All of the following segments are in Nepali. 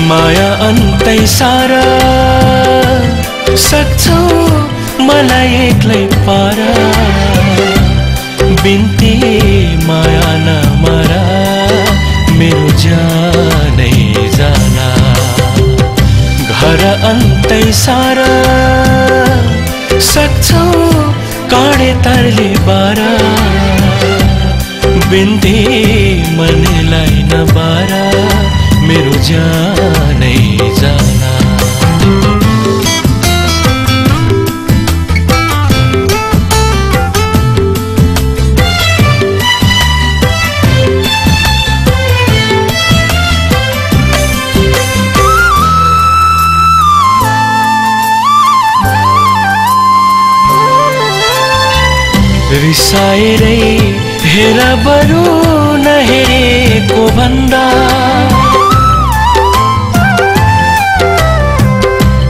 माया अन्तै सारा सक्छौ मलाई एक्लै पारा बिन्ती माया नमरा मेरो जानै जाना घर अन्तै सारा सक्छौ काँडे तरले बारा बिन्ती मनलाई नबारा मेरो जानै जाना रिसाएरै हेर बरु नहेरेको भन्दा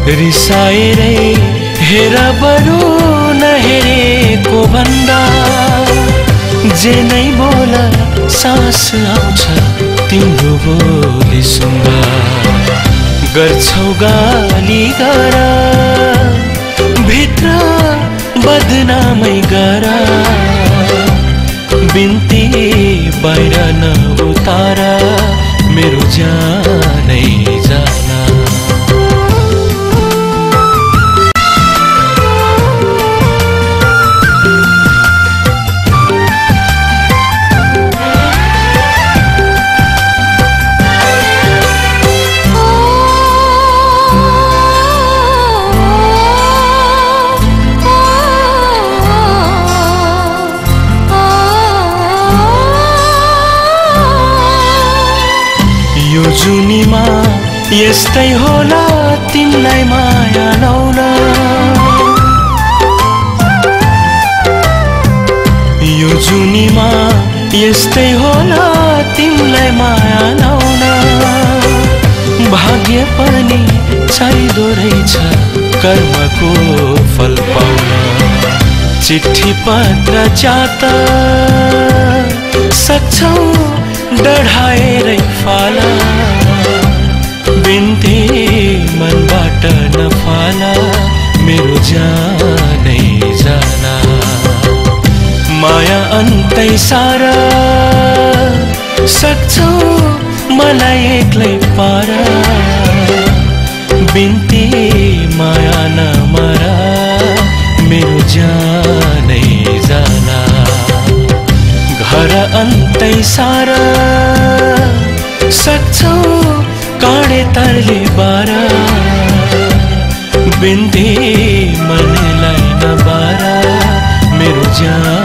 रिसाएरै हेर बरु नहेरेको भन्दा जे नै बोल सास आउँछ तिम्रो बोली सुन्दा गर्छौ गाली गर भित्र बदनामै गर बिन्ती बाहिर नउतार मेरो जानै जाना यो जुनीमा यस्तै होला तिमीलाई माया लाउन यो जुनीमा यस्तै होला तिमीलाई माया लाउन भाग्य पनि चाहिँदो रहेछ कर्मको फल पाउन चिठी पत्र चात सक्छौ डढाएरै फाला बिन्ती मनबाट नफाला मेरो जानै जाना माया अन्तै सारा सक्छौ मलाई एक्लै पारा बिन्ती माया नमरा मेरो जानै जाना घर अन्तै सारा सक्छौ काँडे तरले बारा बिन्ती मनलाई नबारा मेरो जान